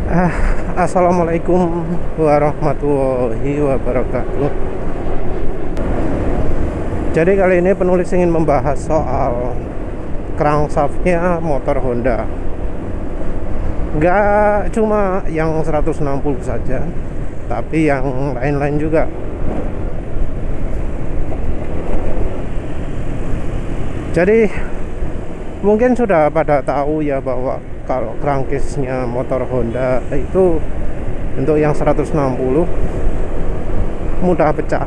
Ah, Assalamualaikum warahmatullahi wabarakatuh. Jadi kali ini penulis ingin membahas soal crankshaftnya motor Honda. Nggak cuma yang 160 saja, tapi yang lain-lain juga. Jadi mungkin sudah pada tahu ya bahwa kalau crankcase-nya motor Honda itu untuk yang 160 mudah pecah.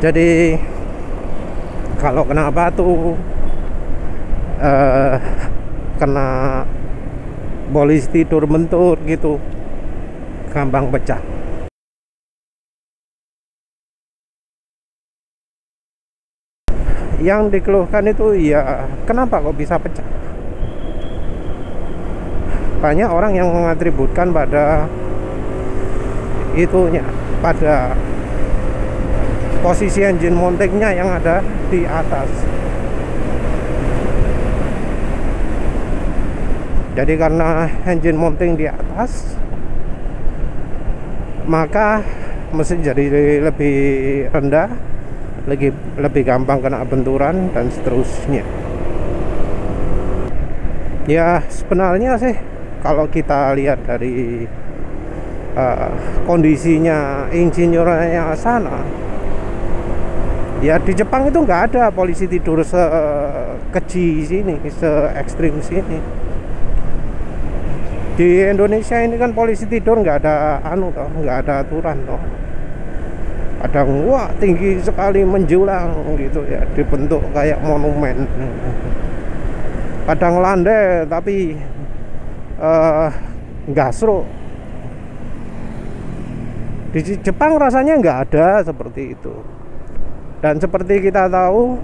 Jadi kalau kena batu, kena bolis tidur bentur gitu, gampang pecah. Yang dikeluhkan itu ya kenapa kok bisa pecah. Banyak orang yang mengatributkan pada itunya, pada posisi engine mountingnya yang ada di atas. Jadi karena engine mounting di atas, maka mesin jadi lebih rendah, lebih gampang kena benturan dan seterusnya. Ya sebenarnya sih kalau kita lihat dari kondisinya insinyurnya sana, ya di Jepang itu nggak ada polisi tidur sekeji sini, se ekstrim sini. Di Indonesia ini kan polisi tidur nggak ada nggak ada aturan toh. Kadang wah tinggi sekali menjulang gitu ya, dibentuk kayak monumen. Kadang landai tapi gasro. Di Jepang rasanya nggak ada seperti itu. Dan seperti kita tahu,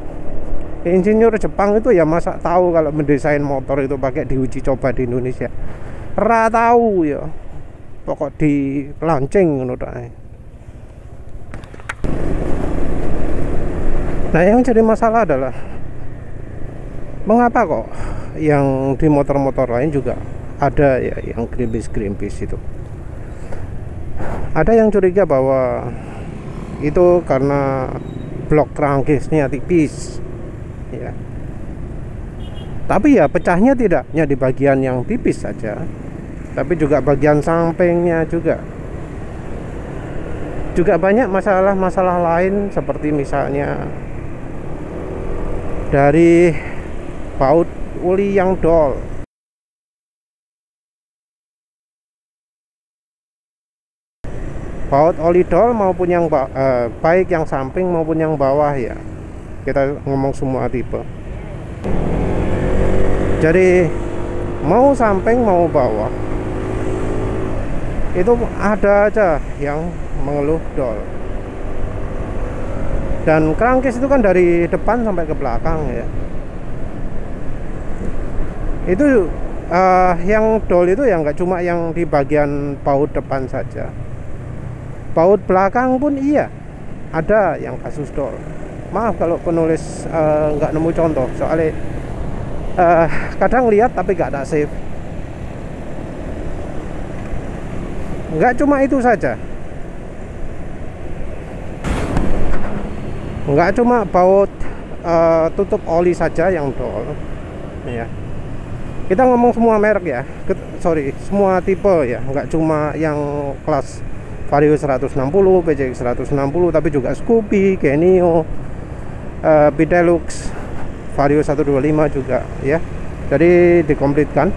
insinyur Jepang itu ya masa tahu kalau mendesain motor itu pakai diuji coba di Indonesia. Ra tahu ya. Pokok di launching menurut saya. Nah, yang jadi masalah adalah mengapa kok yang di motor-motor lain juga ada ya yang Greenpeace itu. Ada yang curiga bahwa itu karena blok crankcase-nya tipis ya. Tapi ya pecahnya tidak hanya di bagian yang tipis saja, tapi juga bagian sampingnya juga banyak masalah-masalah lain, seperti misalnya dari baut uli yang dol. Baut oli dol maupun yang baik yang samping maupun yang bawah ya. Kita ngomong semua tipe. Jadi mau samping mau bawah itu ada aja yang mengeluh dol. Dan crankcase itu kan dari depan sampai ke belakang ya. Itu yang dol itu ya nggak cuma yang di bagian baut depan saja. Baut belakang pun iya, ada yang kasus dol. Maaf kalau penulis nggak nemu contoh, soalnya kadang lihat tapi nggak ada save. Nggak cuma itu saja, nggak cuma baut tutup oli saja yang dol ya. Kita ngomong semua merek ya, semua tipe ya, nggak cuma yang kelas Vario 160, PCX 160, tapi juga Scoopy, Genio, Pidelux, Vario 125 juga ya. Jadi dikomplitkan.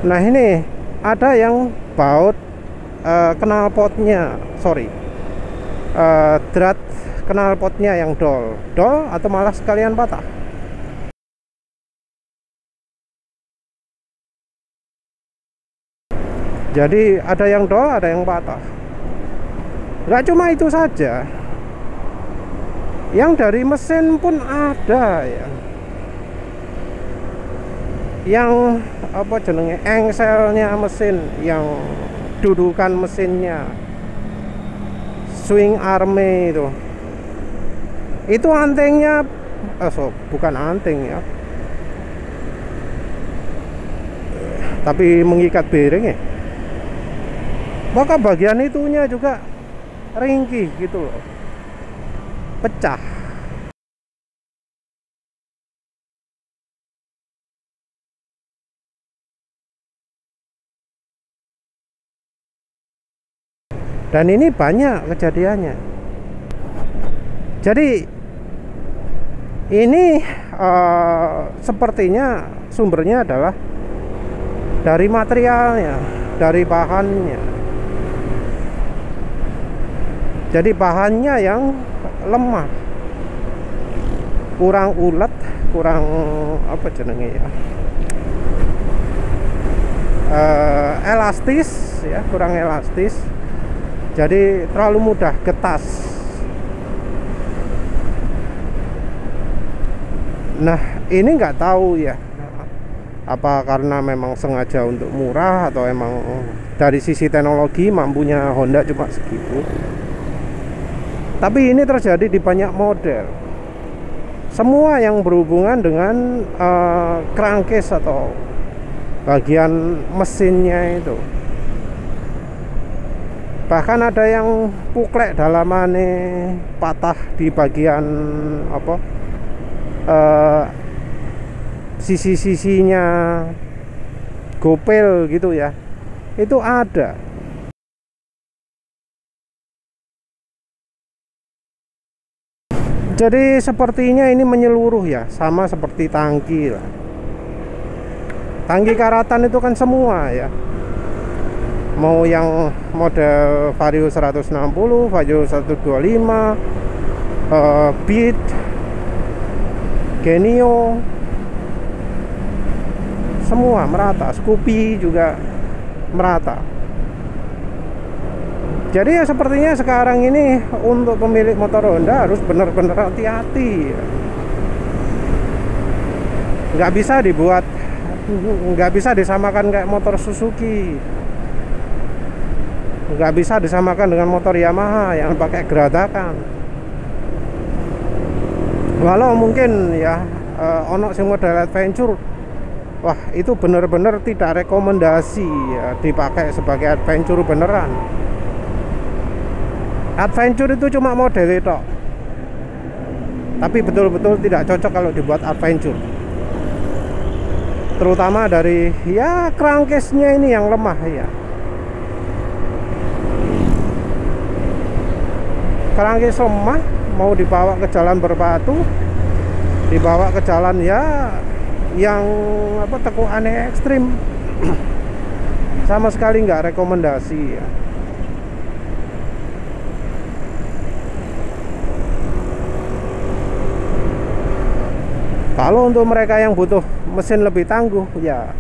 Nah ini ada yang baut knalpotnya, drat knalpotnya yang dol atau malah sekalian patah. Jadi ada yang dol, ada yang patah. Nggak cuma itu saja, yang dari mesin pun ada ya. Yang apa jenenge, engselnya mesin, yang dudukan mesinnya, swing armnya itu antingnya bukan anting ya, tapi mengikat bearing ya, maka bagian itunya juga ringkih gitu loh, pecah. Dan ini banyak kejadiannya. Jadi ini sepertinya sumbernya adalah dari materialnya, dari bahannya. Jadi bahannya yang lemah, kurang ulet, kurang apa jenenge ya, elastis ya, kurang elastis. Jadi terlalu mudah getas. Nah ini nggak tahu ya, apa karena memang sengaja untuk murah atau emang dari sisi teknologi mampunya Honda cuma segitu. Tapi ini terjadi di banyak model. Semua yang berhubungan dengan crankcase atau bagian mesinnya itu. Bahkan ada yang puklek dalamannya, patah di bagian apa, sisi-sisinya, gopel gitu ya, itu ada. Jadi sepertinya ini menyeluruh ya, sama seperti tangki lah. Tangki karatan itu kan semua ya, mau yang model Vario 160, Vario 125, Beat, Genio, semua merata. Scoopy juga merata. Jadi ya sepertinya sekarang ini untuk pemilik motor Honda harus benar-benar hati-hati. Nggak bisa disamakan kayak motor Suzuki. Nggak bisa disamakan dengan motor Yamaha yang pakai geradakan. Walau mungkin ya ono sing model adventure, wah itu benar-benar tidak rekomendasi ya, dipakai sebagai adventure beneran. Adventure itu cuma model itu, tapi betul-betul tidak cocok kalau dibuat adventure. Terutama dari ya crankcase-nya ini yang lemah ya. Crankcase lemah, mau dibawa ke jalan berbatu, dibawa ke jalan ya yang apa, tekukannya ekstrim, sama sekali nggak rekomendasi ya. Kalau untuk mereka yang butuh mesin lebih tangguh ya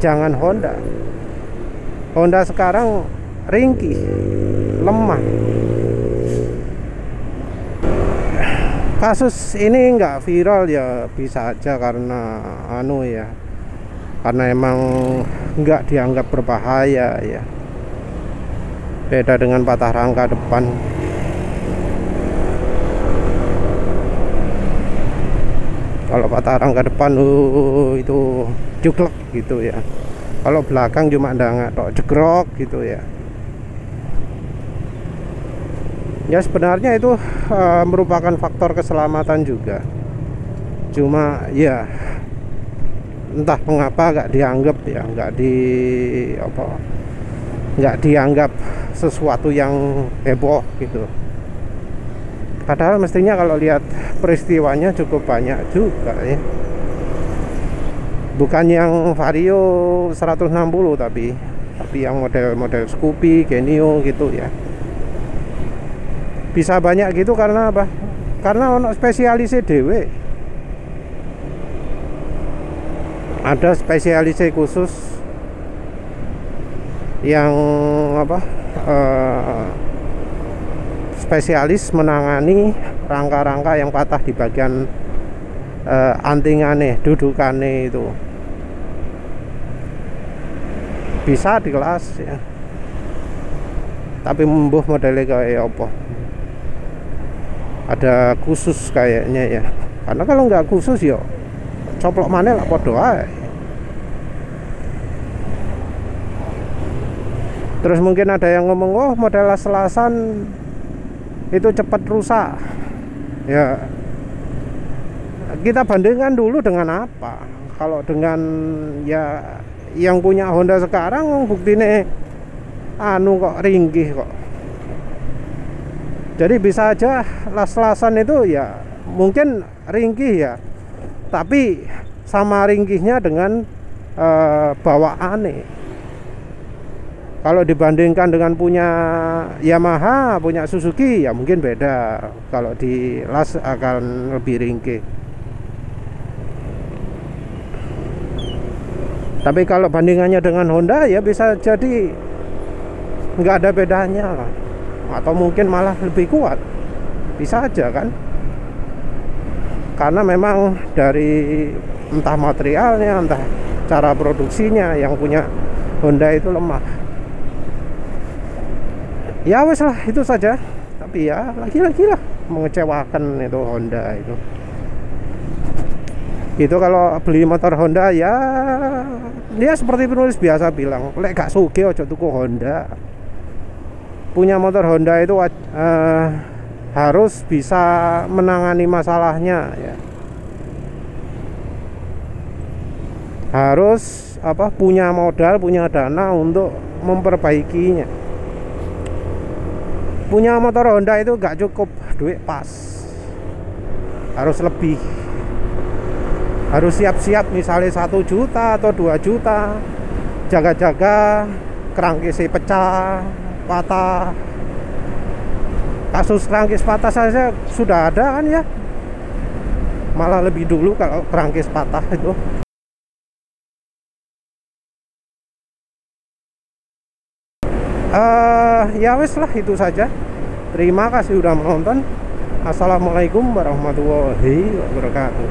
jangan Honda. Honda sekarang ringkih, lemah. Kasus ini nggak viral ya bisa aja karena karena emang nggak dianggap berbahaya ya. Beda dengan patah rangka depan. Kalau patah rangka depan itu juklek gitu ya. Kalau belakang cuma ndangak tok, jegrok gitu ya. Ya sebenarnya itu merupakan faktor keselamatan juga. Cuma ya entah mengapa nggak dianggap ya, nggak dianggap sesuatu yang heboh gitu. Padahal mestinya kalau lihat peristiwanya cukup banyak juga ya. Bukan yang Vario 160 tapi yang model-model Scoopy, Genio gitu ya. Bisa banyak gitu karena apa? Karena ono spesialisnya dewe. Ada spesialisnya khusus yang apa? Spesialis menangani rangka-rangka yang patah di bagian antingannya, dudukannya itu. Bisa di kelas ya. Tapi membuh modelnya kayak apa? Ada khusus kayaknya ya. Karena kalau nggak khusus ya coplok mana lah podo ae. Terus mungkin ada yang ngomong, oh model las-lasan itu cepat rusak. Ya, kita bandingkan dulu dengan apa. Kalau dengan ya yang punya Honda sekarang, buktinya kok ringgih kok. Jadi bisa aja las-lasan itu ya mungkin ringgih ya, tapi sama ringgihnya dengan bawaannya. Kalau dibandingkan dengan punya Yamaha, punya Suzuki ya mungkin beda. Kalau di las akan lebih ringkih. Tapi kalau bandingannya dengan Honda ya bisa jadi nggak ada bedanya lah. Atau mungkin malah lebih kuat. Bisa aja kan. Karena memang dari entah materialnya, entah cara produksinya, yang punya Honda itu lemah. Ya wes lah, itu saja. Tapi ya lagi-lagi lah mengecewakan itu Honda itu. Itu kalau beli motor Honda ya seperti penulis biasa bilang, lek gak sugih ojo tuku Honda. Punya motor Honda itu harus bisa menangani masalahnya ya. Harus punya modal, punya dana untuk memperbaikinya. Punya motor Honda itu gak cukup duit pas, harus lebih. Harus siap-siap misalnya 1 juta atau 2 juta, jaga-jaga kerangkisnya pecah, patah. Kasus kerangkis patah saja sudah ada kan ya, malah lebih dulu kalau kerangkis patah itu. Ya wes lah, itu saja. Terima kasih sudah menonton. Assalamualaikum warahmatullahi wabarakatuh.